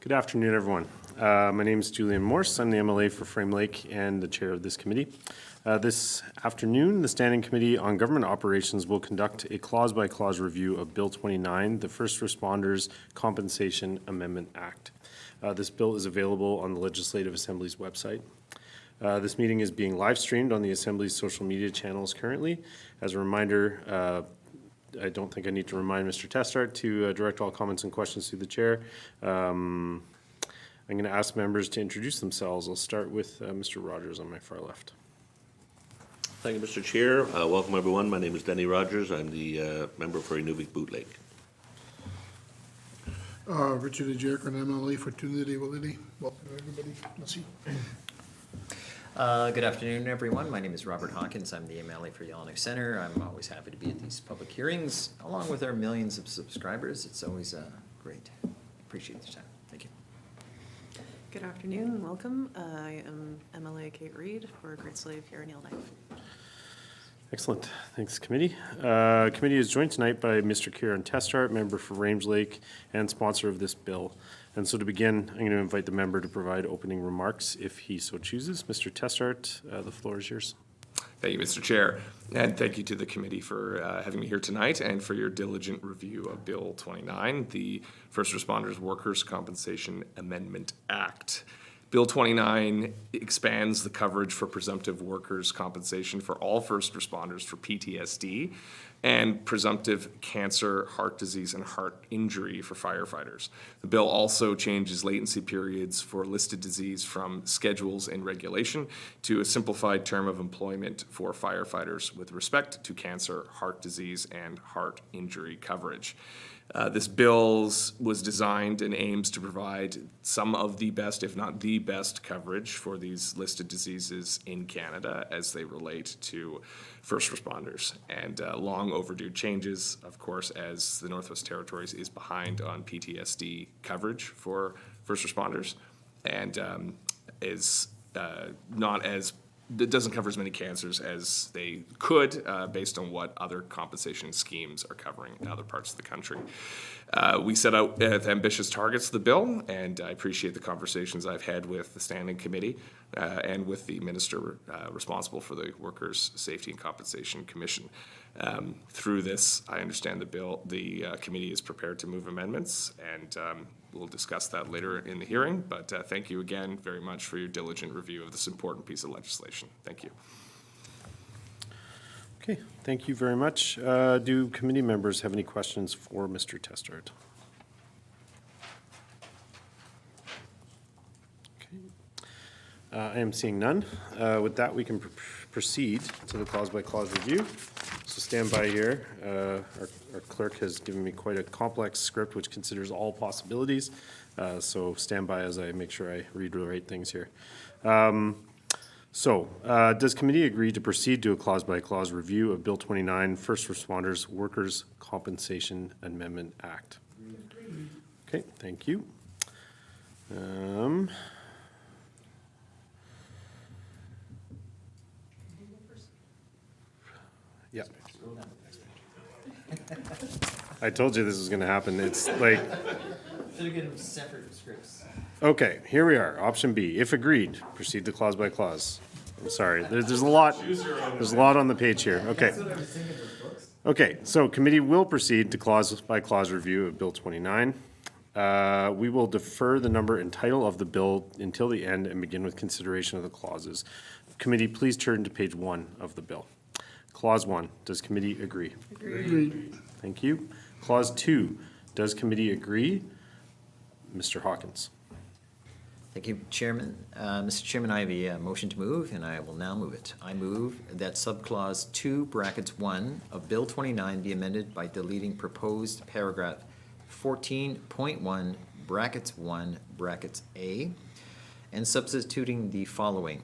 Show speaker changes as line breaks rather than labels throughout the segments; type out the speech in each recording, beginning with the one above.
Good afternoon, everyone. My name is Julian Morse. I'm the MLA for Frame Lake and the chair of this committee. This afternoon, the Standing Committee on Government Operations will conduct a clause-by-clause review of Bill 29, the First Responders Compensation Amendment Act. This bill is available on the Legislative Assembly's website. This meeting is being live-streamed on the Assembly's social media channels currently. As a reminder, I don't think I need to remind Mr. Testart to direct all comments and questions to the chair. I'm going to ask members to introduce themselves. I'll start with Mr. Rogers on my far left.
Thank you, Mr. Chair. Welcome, everyone. My name is Denny Rogers. I'm the member for Inuvik Boot Lake.
Richard Ajerkin, MLA for Trinity Walidi. Welcome, everybody. Let's see.
Good afternoon, everyone. My name is Robert Hawkins. I'm the MLA for Yellowknife Center. I'm always happy to be at these public hearings, along with our millions of subscribers. It's always great. Appreciate the time. Thank you.
Good afternoon and welcome. I am MLA Kate Reed for Great Slave here in Yellowknife.
Excellent. Thanks, committee. Committee is joined tonight by Mr. Kieran Testart, member for Range Lake and sponsor of this bill. And so to begin, I'm going to invite the member to provide opening remarks if he so chooses. Mr. Testart, the floor is yours.
Thank you, Mr. Chair, and thank you to the committee for having me here tonight and for your diligent review of Bill 29, the First Responders Workers' Compensation Amendment Act. Bill 29 expands the coverage for presumptive workers' compensation for all first responders for PTSD and presumptive cancer, heart disease, and heart injury for firefighters. The bill also changes latency periods for listed disease from schedules and regulation to a simplified term of employment for firefighters with respect to cancer, heart disease, and heart injury coverage. This bill was designed and aims to provide some of the best, if not the best, coverage for these listed diseases in Canada as they relate to first responders. And long overdue changes, of course, as the Northwest Territories is behind on PTSD coverage for first responders and is not as it doesn't cover as many cancers as they could based on what other compensation schemes are covering in other parts of the country. We set out ambitious targets to the bill, and I appreciate the conversations I've had with the Standing Committee and with the Minister responsible for the Workers' Safety and Compensation Commission. Through this, I understand the committee is prepared to move amendments, and we'll discuss that later in the hearing, but thank you again very much for your diligent review of this important piece of legislation. Thank you.
Okay, thank you very much. Do committee members have any questions for Mr. Testart? Okay. I am seeing none. With that, we can proceed to the clause-by-clause review. So stand by here. Our clerk has given me quite a complex script which considers all possibilities. So stand by as I make sure I read the right things here. Does committee agree to proceed to a clause-by-clause review of Bill 29, First Responders Workers' Compensation Amendment Act? Okay, thank you. Yeah. I told you this was going to happen. It's like...
Should have given separate scripts.
Okay, here we are. Option B. If agreed, proceed to clause by clause. I'm sorry. There's a lot. There's a lot on the page here. Okay. Okay, so committee will proceed to clause by clause review of Bill 29. We will defer the number and title of the bill until the end and begin with consideration of the clauses. Committee, please turn to page 1 of the bill. Clause 1, does committee agree?
Agreed.
Thank you. Clause 2, does committee agree? Mr. Hawkins.
Thank you, Chairman. Mr. Chairman, I have a motion to move, and I will now move it. I move that subclause 2, brackets 1 of Bill 29 be amended by deleting proposed paragraph 14.1, brackets 1, brackets A, and substituting the following.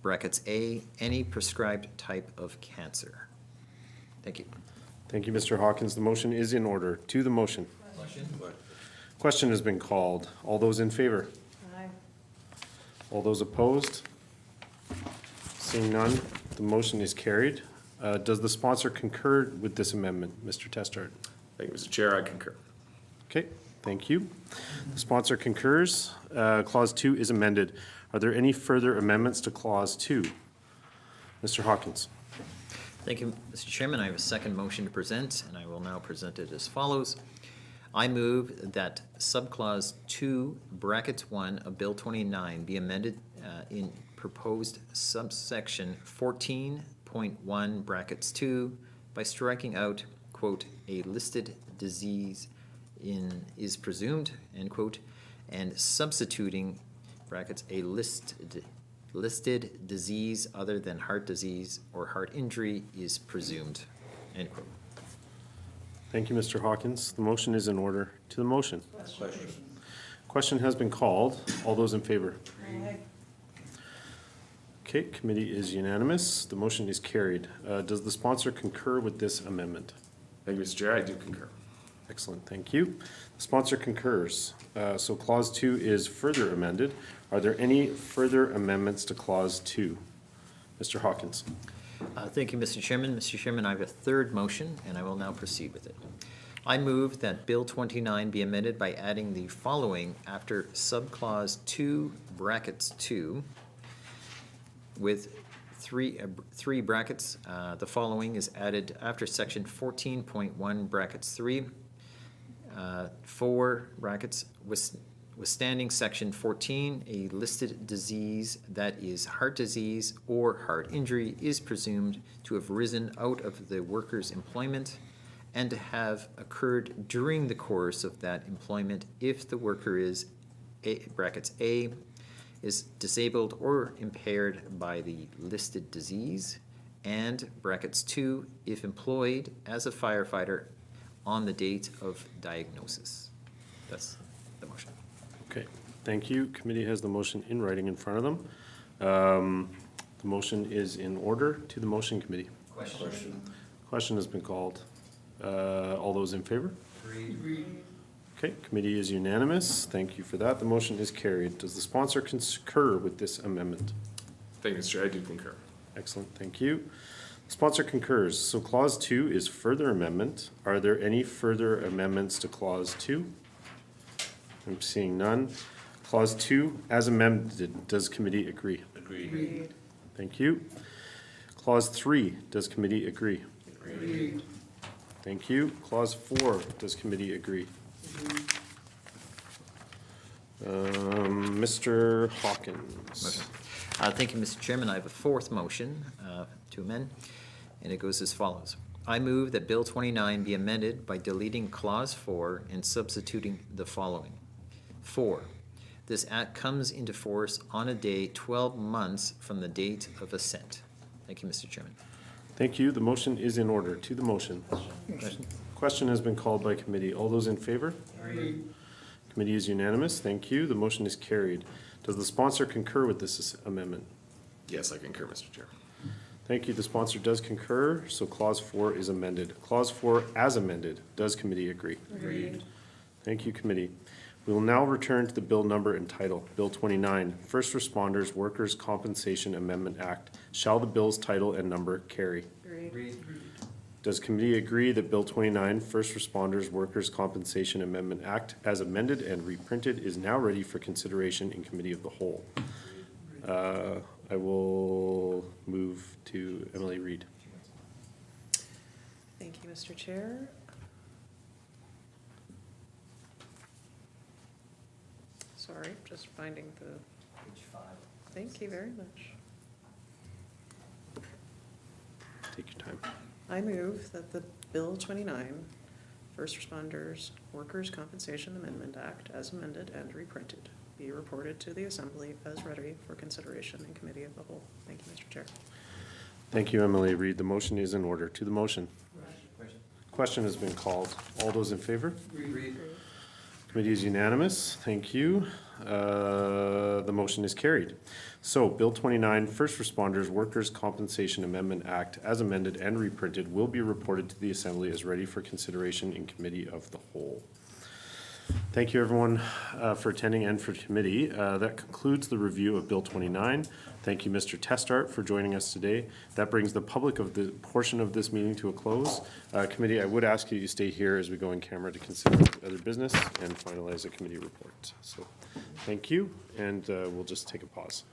Brackets A, any prescribed type of cancer. Thank you.
Thank you, Mr. Hawkins. The motion is in order. To the motion. Question has been called. All those in favor?
Aye.
All those opposed? Seeing none, the motion is carried. Does the sponsor concur with this amendment, Mr. Testart?
Thank you, Mr. Chair. I concur.
Okay, Thank you. The sponsor concurs. Clause 2 is amended. Are there any further amendments to Clause 2? Mr. Hawkins.
Thank you, Mr. Chairman. I have a second motion to present, and I will now present it as follows. I move that subclause 2, brackets 1 of Bill 29 be amended in proposed subsection 14.1, brackets 2, by striking out, quote, "a listed disease is presumed," end quote, and substituting, brackets, "a listed disease other than heart disease or heart injury is presumed," end quote.
Thank you, Mr. Hawkins. The motion is in order. To the motion.
Question.
Question has been called. All those in favor? Okay, committee is unanimous. The motion is carried. Does the sponsor concur with this amendment?
Thank you, Mr. Chair. I do concur.
Excellent, thank you. The sponsor concurs. So Clause 2 is further amended. Are there any further amendments to Clause 2? Mr. Hawkins.
Thank you, Mr. Chairman. Mr. Chairman, I have a third motion, and I will now proceed with it. I move that Bill 29 be amended by adding the following after subclause 2, brackets 2, with three brackets. The following is added after section 14.1, brackets 3, 4 brackets, withstanding section 14, a listed disease that is heart disease or heart injury is presumed to have risen out of the worker's employment and to have occurred during the course of that employment if the worker is, brackets A, is disabled or impaired by the listed disease, and brackets 2, if employed as a firefighter on the date of diagnosis. That's the motion.
Okay, thank you. Committee has the motion in writing in front of them. The motion is in order. To the motion, committee.
Question.
Question has been called. All those in favor? Okay, committee is unanimous. Thank you for that. The motion is carried. Does the sponsor concur with this amendment?
Thank you, Mr. Chair. I do concur.
Excellent, thank you. Sponsor concurs. So Clause 2 is further amendment. Are there any further amendments to Clause 2? I'm seeing none. Clause 2, as amended, does committee agree?
Agreed.
Thank you. Clause 3, does committee agree?
Agreed.
Thank you. Clause 4, does committee agree? Mr. Hawkins.
Thank you, Mr. Chairman. I have a fourth motion to amend, and it goes as follows. I move that Bill 29 be amended by deleting Clause 4 and substituting the following. 4, this act comes into force on a day 12 months from the date of assent. Thank you, Mr. Chairman.
Thank you. The motion is in order. To the motion.
Question?
Question has been called by committee. All those in favor? Committee is unanimous. Thank you. The motion is carried. Does the sponsor concur with this amendment?
Yes, I concur, Mr. Chair.
Thank you. The sponsor does concur, so Clause 4 is amended. Clause 4 as amended. Does committee agree?
Agreed.
Thank you, committee. We will now return to the bill number and title. Bill 29, First Responders Workers' Compensation Amendment Act. Shall the bill's title and number carry?
Agreed.
Does committee agree that Bill 29, First Responders Workers' Compensation Amendment Act, as amended and reprinted, is now ready for consideration in committee of the whole? I will move to Emily Reed.
Thank you, Mr. Chair. Sorry, just finding the,
Page 5.
thank you very much.
Take your time.
I move that the Bill 29, First Responders Workers' Compensation Amendment Act, as amended and reprinted, be reported to the Assembly as ready for consideration in committee of the whole. Thank you, Mr. Chair.
Thank you, Emily Reed. The motion is in order. To the motion. Question has been called. All those in favor? Committee is unanimous. Thank you. The motion is carried. So Bill 29, First Responders Workers' Compensation Amendment Act, as amended and reprinted, will be reported to the Assembly as ready for consideration in committee of the whole. Thank you, everyone, for attending and for committee. That concludes the review of Bill 29. Thank you, Mr. Testart, for joining us today. That brings the public of the portion of this meeting to a close. Committee, I would ask you to stay here as we go in camera to consider other business and finalize a committee report. So thank you, and we'll just take a pause.